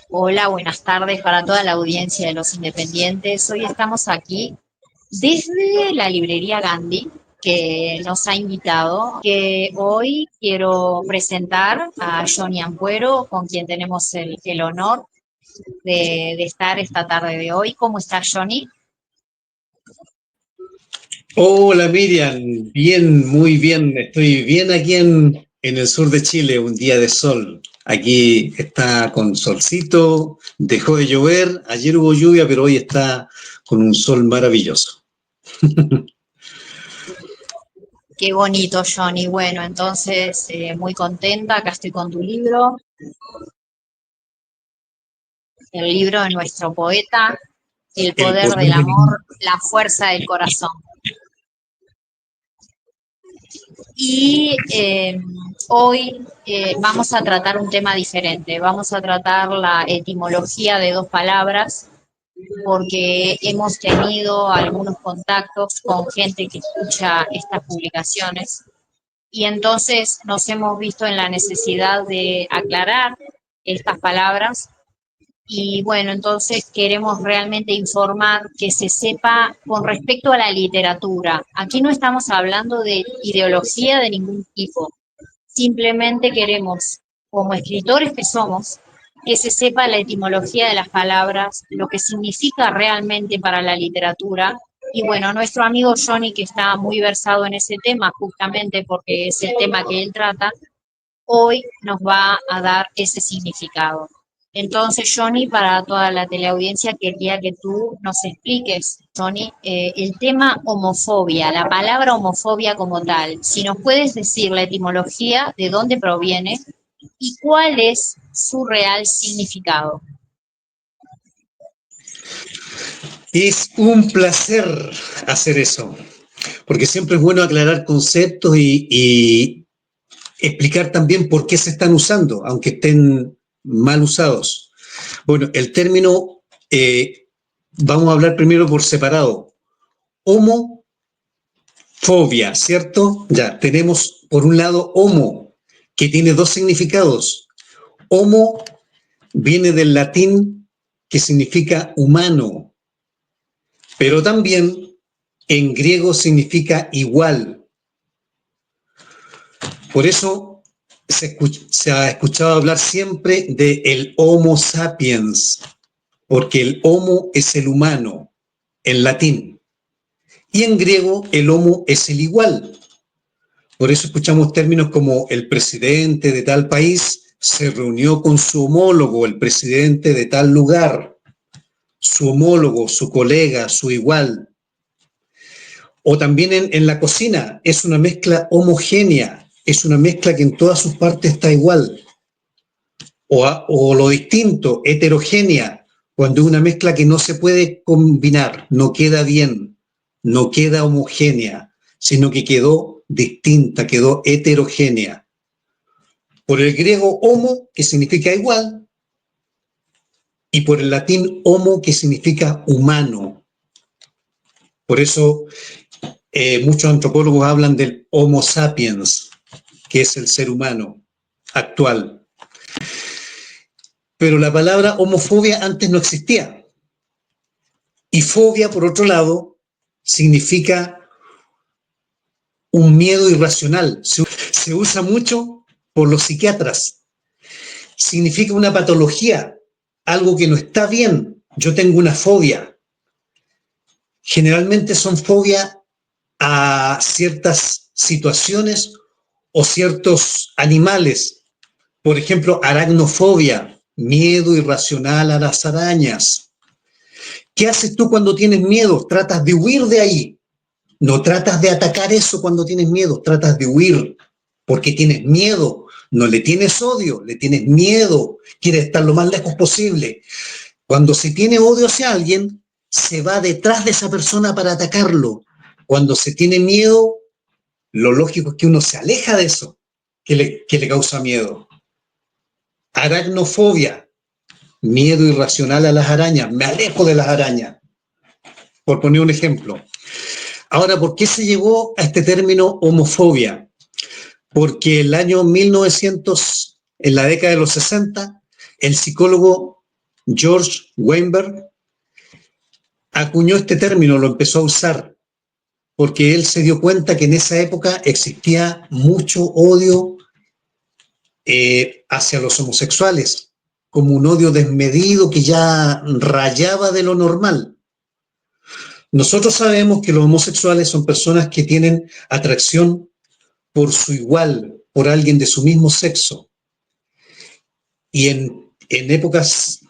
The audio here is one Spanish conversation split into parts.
Hola, buenas tardes para toda la audiencia de Los Independientes. Hoy estamos aquí desde la librería Gandhi, que nos ha invitado, que hoy quiero presentar a Johnny Ampuero, con quien tenemos el honor de estar esta tarde de hoy. ¿Cómo está, Johnny? Hola Miriam, bien, muy bien. Estoy bien aquí en el sur de Chile, un día de sol. Aquí está con solcito, dejó de llover, ayer hubo lluvia, pero hoy está con un sol maravilloso. Qué bonito, Johnny. Bueno, entonces, muy contenta. Acá estoy con tu libro, el libro de nuestro poeta, El El poder poder del del amor, la fuerza del corazón. Y hoy vamos a tratar un tema diferente. Vamos a tratar la etimología de dos palabras, porque hemos tenido algunos contactos con gente que escucha estas publicaciones y entonces nos hemos visto en la necesidad de aclarar estas palabras. Y bueno, entonces queremos realmente informar que se sepa con respecto a la literatura. Aquí no estamos hablando de ideología de ningún tipo. Simplemente queremos, como escritores que somos, que se sepa la etimología de las palabras, lo que significa realmente para la literatura. Y bueno, nuestro amigo Johnny, que está muy versado en ese tema, justamente porque es el tema que él trata, hoy nos va a dar ese significado. Entonces, Johnny, para toda la teleaudiencia, quería que tú nos expliques, Johnny, el tema homofobia, la palabra homofobia como tal. Si nos puedes decir la etimología, de dónde proviene y cuál es su real significado. Es un placer hacer eso, porque siempre es bueno aclarar conceptos y explicar también por qué se están usando, aunque estén mal usados. Bueno, el término, vamos a hablar primero por separado. Homofobia, ¿cierto? Ya, tenemos por un lado homo, que tiene dos significados. Homo viene del latín que significa humano, pero también en griego significa igual. Por eso se ha escuchado hablar siempre de el Homo sapiens, porque el homo es el humano, en latín. Y en griego el homo es el igual. Por eso escuchamos términos como el presidente de tal país se reunió con su homólogo, el presidente de tal lugar, su homólogo, su colega, su igual. O también en la cocina, es una mezcla homogénea, es una mezcla que en todas sus partes está igual. O lo distinto, heterogénea, cuando es una mezcla que no se puede combinar, no queda bien, no queda homogénea, sino que quedó distinta, quedó heterogénea. Por el griego homo, que significa igual, y por el latín homo, que significa humano. Por eso muchos antropólogos hablan del Homo sapiens, que es el ser humano actual. Pero la palabra homofobia antes no existía. Y fobia, por otro lado, significa un miedo irracional. Se usa mucho por los psiquiatras. Significa una patología, algo que no está bien. Yo tengo una fobia. Generalmente son fobias a ciertas situaciones o ciertos animales. Por ejemplo, aracnofobia, miedo irracional a las arañas. ¿Qué haces tú cuando tienes miedo? Tratas de huir de ahí. No tratas de atacar eso cuando tienes miedo, tratas de huir porque tienes miedo. No le tienes odio, le tienes miedo. Quieres estar lo más lejos posible. Cuando se tiene odio hacia alguien, se va detrás de esa persona para atacarlo. Cuando se tiene miedo, lo lógico es que uno se aleja de eso que le causa miedo. Aracnofobia, miedo irracional a las arañas. Me alejo de las arañas, por poner un ejemplo. Ahora, ¿por qué se llegó a este término homofobia? Porque el año 1900, en la década de los 60, el psicólogo George Weinberg acuñó este término, lo empezó a usar, porque él se dio cuenta que en esa época existía mucho odio hacia los homosexuales, como un odio desmedido que ya rayaba de lo normal. Nosotros sabemos que los homosexuales son personas que tienen atracción por su igual, por alguien de su mismo sexo. Y en épocas,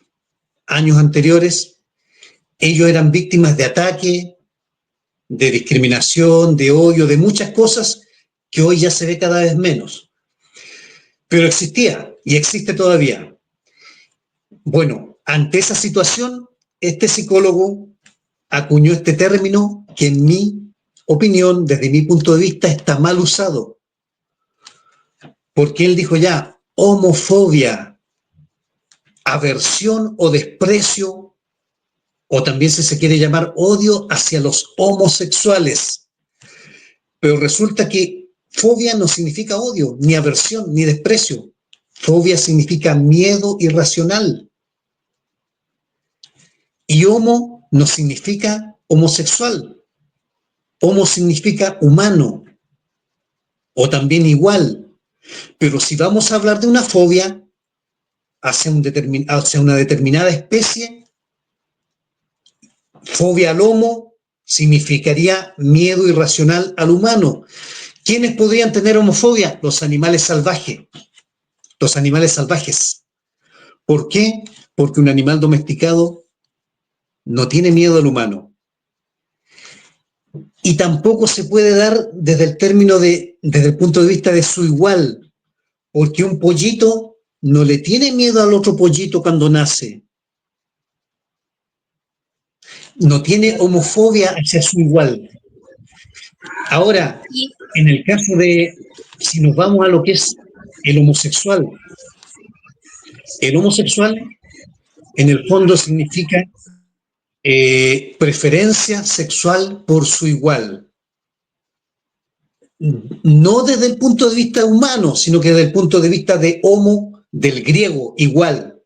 años anteriores, ellos eran víctimas de ataque, de discriminación, de odio, de muchas cosas que hoy ya se ve cada vez menos. Pero existía y existe todavía. Bueno, ante esa situación, este psicólogo acuñó este término que en mi opinión, desde mi punto de vista, está mal usado. Porque él dijo ya, homofobia, aversión o desprecio, o también si se quiere llamar odio hacia los homosexuales. Pero resulta que fobia no significa odio, ni aversión, ni desprecio. Fobia significa miedo irracional. Y homo no significa homosexual. Homo significa humano, o también igual. Pero si vamos a hablar de una fobia hacia una determinada especie, fobia al homo significaría miedo irracional al humano. ¿Quiénes podrían tener homofobia? Los animales salvajes. Los animales salvajes. ¿Por qué? Porque un animal domesticado no tiene miedo al humano. Y tampoco se puede dar desde el punto de vista de su igual, porque un pollito no le tiene miedo al otro pollito cuando nace. No tiene homofobia hacia su igual. Ahora, en el caso de, si nos vamos a lo que es el homosexual en el fondo significa preferencia sexual por su igual. No desde el punto de vista humano, sino que desde el punto de vista de homo, del griego, igual.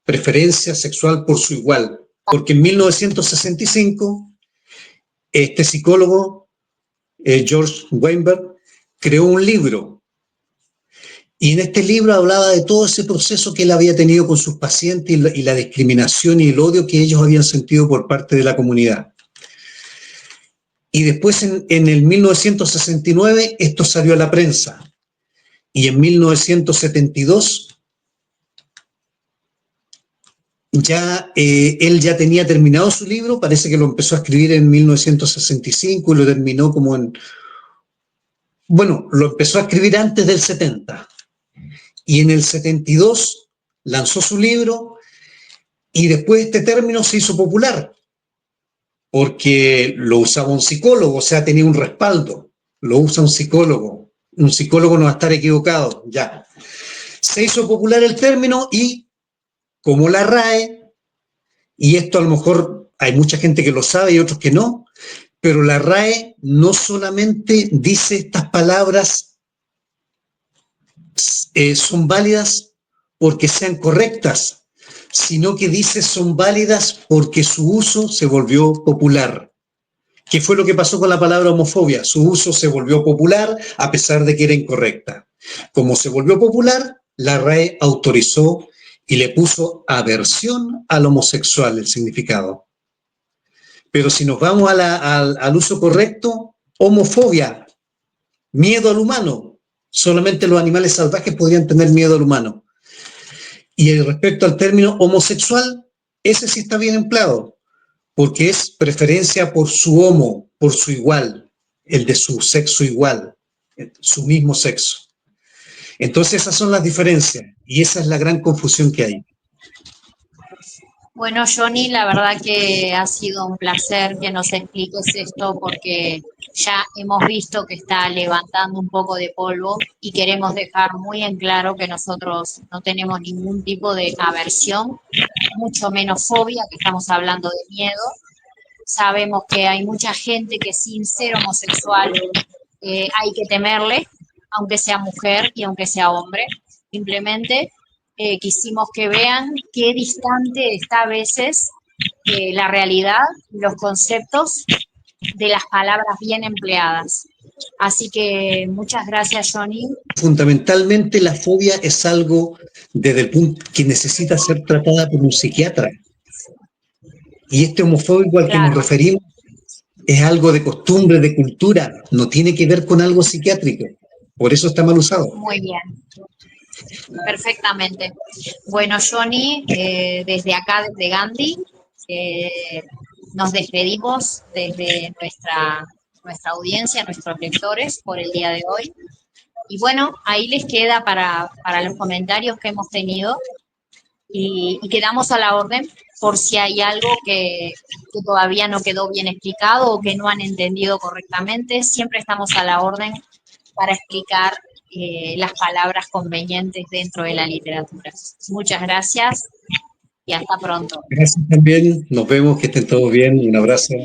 Preferencia sexual por su igual. Porque en 1965, este psicólogo, George Weinberg, creó un libro. Y en este libro hablaba de todo ese proceso que él había tenido con sus pacientes y la discriminación y el odio que ellos habían sentido por parte de la comunidad. Y después, en el 1969, esto salió a la prensa. Y en 1972, él ya tenía terminado su libro, parece que lo empezó a escribir en 1965 y lo terminó como en... Bueno, lo empezó a escribir antes del 70. Y en el 72 lanzó su libro y después este término se hizo popular porque lo usaba un psicólogo, o sea, tenía un respaldo. Lo usa un psicólogo. Un psicólogo no va a estar equivocado, ya. Se hizo popular el término y como la RAE, y esto a lo mejor hay mucha gente que lo sabe y otros que no, pero la RAE no solamente dice estas palabras son válidas porque sean correctas, sino que dice son válidas porque su uso se volvió popular. ¿Qué fue lo que pasó con la palabra homofobia? Su uso se volvió popular a pesar de que era incorrecta. Como se volvió popular, la RAE autorizó y le puso aversión al homosexual el significado. Pero si nos vamos al uso correcto, homofobia, miedo al humano. Solamente los animales salvajes podrían tener miedo al humano. Y respecto al término homosexual, ese sí está bien empleado, porque es preferencia por su homo, por su igual, el de su sexo igual, su mismo sexo. Entonces esas son las diferencias y esa es la gran confusión que hay. Bueno, Johnny, la verdad que ha sido un placer que nos expliques esto porque ya hemos visto que está levantando un poco de polvo y queremos dejar muy en claro que nosotros no tenemos ningún tipo de aversión, mucho menos fobia, que estamos hablando de miedo. Sabemos que hay mucha gente que sin ser homosexual hay que temerle, aunque sea mujer y aunque sea hombre. Simplemente quisimos que vean qué distante está a veces la realidad, los conceptos de las palabras bien empleadas. Así que muchas gracias, Johnny. Fundamentalmente la fobia es algo desde el punto que necesita ser tratada por un psiquiatra. Y este homofóbico al que nos Claro, referimos es algo de costumbre, de cultura, no tiene que ver con algo psiquiátrico. Por eso está mal usado. muy bien, perfectamente. Bueno, Johnny, desde acá, desde Gandhi, eh, nos despedimos desde nuestra audiencia, nuestros lectores por el día de hoy. Y bueno, ahí les queda para los comentarios que hemos tenido y quedamos a la orden por si hay algo que todavía no quedó bien explicado o que no han entendido correctamente. Siempre estamos a la orden para explicar las palabras convenientes dentro de la literatura. Muchas gracias y hasta pronto. Gracias también, nos vemos, que estén todos bien, un abrazo.